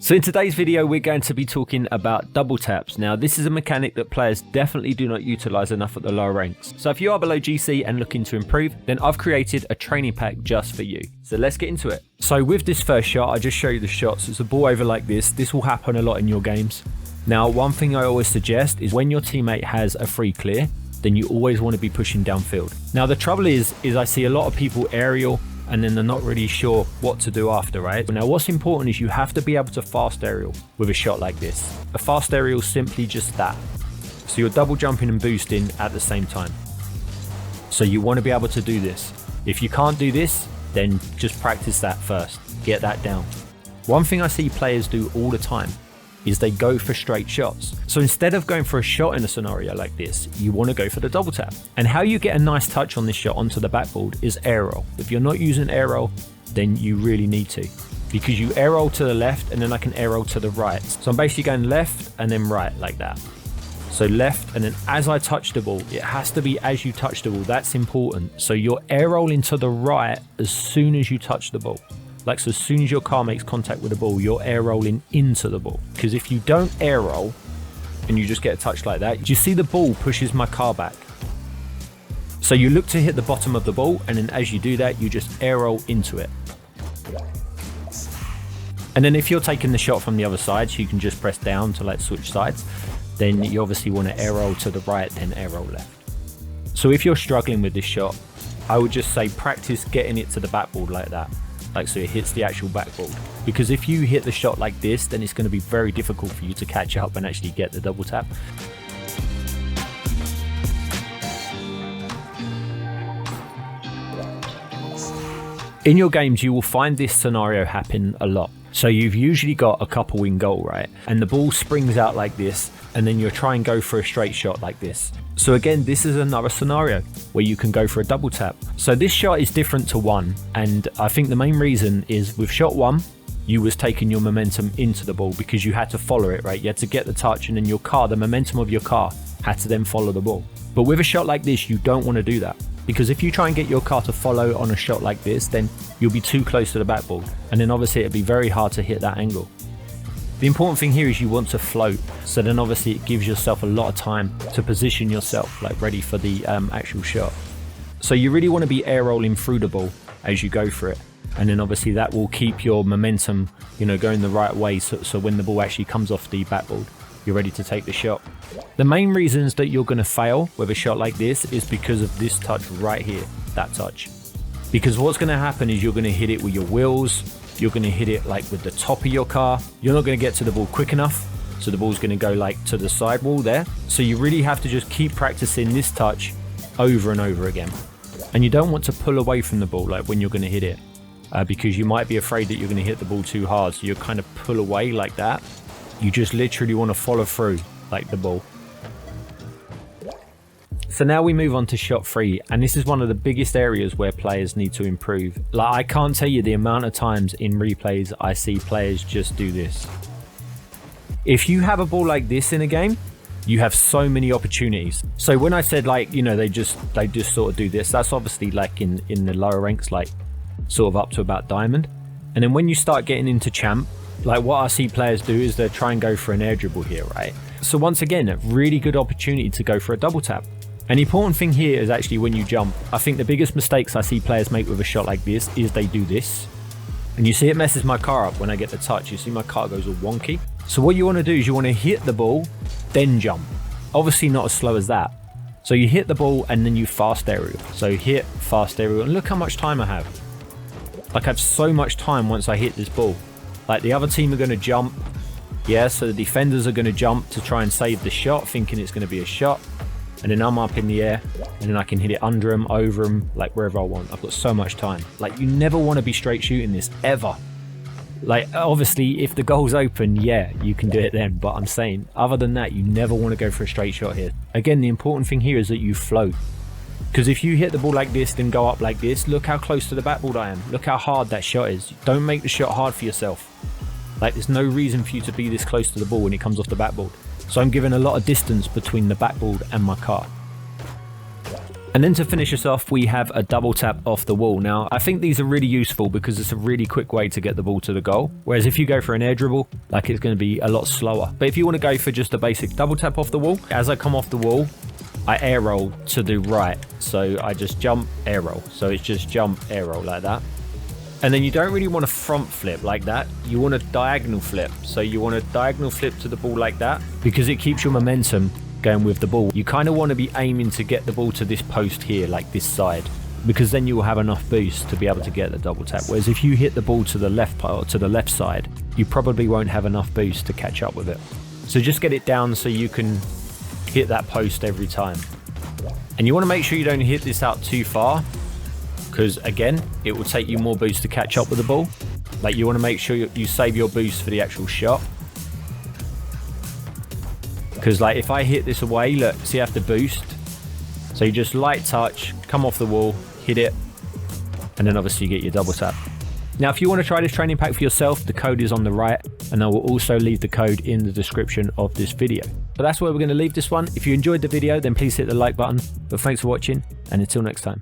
So in today's video, we're going to be talking about double taps. Now, this is a mechanic that players definitely do not utilize enough at the lower ranks. So if you are below GC and looking to improve, then I've created a training pack just for you. So let's get into it. So with this first shot, I just show you the shots. It's a ball over like this. This will happen a lot in your games. Now, one thing I always suggest is when your teammate has a free clear, then you always want to be pushing downfield. Now, the trouble is I see a lot of people aerial and then they're not really sure what to do after, right? Now, what's important is you have to be able to fast aerial with a shot like this. A fast aerial is simply just that. So you're double jumping and boosting at the same time. So you want to be able to do this. If you can't do this, then just practice that first. Get that down. One thing I see players do all the time is they go for straight shots. So instead of going for a shot in a scenario like this, you want to go for the double tap. And how you get a nice touch on this shot onto the backboard is air roll. If you're not using air roll, then you really need to, because you air roll to the left and then I can air roll to the right. So I'm basically going left and then right like that. So left, and then as I touch the ball, it has to be as you touch the ball. That's important. So you're air rolling to the right as soon as you touch the ball. Like, so as soon as your car makes contact with the ball, you're air rolling into the ball. Because if you don't air roll and you just get a touch like that, you see the ball pushes my car back. So you look to hit the bottom of the ball, and then as you do that, you just air roll into it. And then if you're taking the shot from the other side, so you can just press down to like switch sides, then you obviously want to air roll to the right, then air roll left. So if you're struggling with this shot, I would just say practice getting it to the backboard like that. Like, so it hits the actual backboard. Because if you hit the shot like this, then it's going to be very difficult for you to catch up and actually get the double tap. In your games, you will find this scenario happen a lot. So you've usually got a couple in goal, right? And the ball springs out like this, and then you'll try and go for a straight shot like this. So again, this is another scenario where you can go for a double tap. So this shot is different to one, and I think the main reason is with shot one, you was taking your momentum into the ball because you had to follow it, right? You had to get the touch, and then your car, the momentum of your car had to then follow the ball. But with a shot like this, you don't want to do that, because if you try and get your car to follow on a shot like this, then you'll be too close to the backboard, and then obviously it'd be very hard to hit that angle. The important thing here is you want to float, so then obviously it gives yourself a lot of time to position yourself like ready for the actual shot. So you really want to be air rolling through the ball as you go for it, and then obviously that will keep your momentum, you know, going the right way, so when the ball actually comes off the backboard, you're ready to take the shot. The main reasons that you're going to fail with a shot like this is because of this touch right here, that touch. Because what's going to happen is you're going to hit it with your wheels, you're going to hit it like with the top of your car, you're not going to get to the ball quick enough, so the ball's going to go like to the sidewall there. So you really have to just keep practicing this touch over and over again. And you don't want to pull away from the ball like when you're going to hit it, because you might be afraid that you're going to hit the ball too hard, so you kind of pull away like that. You just literally want to follow through like the ball. So now we move on to shot 3, and this is one of the biggest areas where players need to improve. Like, I can't tell you the amount of times in replays I see players just do this. If you have a ball like this in a game, you have so many opportunities. So when I said, like, you know, they just sort of do this, that's obviously like in the lower ranks, like sort of up to about diamond. And then when you start getting into champ, like what I see players do is they try and go for an air dribble here, right? So once again, a really good opportunity to go for a double tap. An important thing here is actually when you jump. I think the biggest mistakes I see players make with a shot like this is they do this. And you see it messes my car up when I get the touch. You see my car goes all wonky. So what you want to do is you want to hit the ball, then jump. Obviously not as slow as that. So you hit the ball and then you fast aerial. So hit, fast aerial, and look how much time I have. Like, I have so much time once I hit this ball. Like, the other team are going to jump. Yeah, so the defenders are going to jump to try and save the shot, thinking it's going to be a shot. And then I'm up in the air, and then I can hit it under them, over them, like wherever I want. I've got so much time. Like, you never want to be straight shooting this, ever. Like, obviously, if the goal's open, yeah, you can do it then. But I'm saying, other than that, you never want to go for a straight shot here. Again, the important thing here is that you float. Because if you hit the ball like this, then go up like this, look how close to the backboard I am. Look how hard that shot is. Don't make the shot hard for yourself. Like, there's no reason for you to be this close to the ball when it comes off the backboard. So I'm giving a lot of distance between the backboard and my car. And then to finish us off, we have a double tap off the wall. Now, I think these are really useful because it's a really quick way to get the ball to the goal. Whereas if you go for an air dribble, like it's going to be a lot slower. But if you want to go for just a basic double tap off the wall, as I come off the wall, I air roll to the right. So I just jump, air roll. So it's just jump, air roll like that. And then you don't really want a front flip like that. You want a diagonal flip. So you want a diagonal flip to the ball like that because it keeps your momentum going with the ball. You kind of want to be aiming to get the ball to this post here, like this side, because then you will have enough boost to be able to get the double tap. Whereas if you hit the ball to the left part or to the left side, you probably won't have enough boost to catch up with it. So just get it down so you can hit that post every time. And you want to make sure you don't hit this out too far, because again, it will take you more boost to catch up with the ball. Like, you want to make sure you save your boost for the actual shot. Because like if I hit this away, look, see, I have to boost. So you just light touch, come off the wall, hit it, and then obviously you get your double tap. Now, if you want to try this training pack for yourself, the code is on the right, and I will also leave the code in the description of this video. But that's where we're going to leave this one. If you enjoyed the video, then please hit the like button. But thanks for watching, and until next time.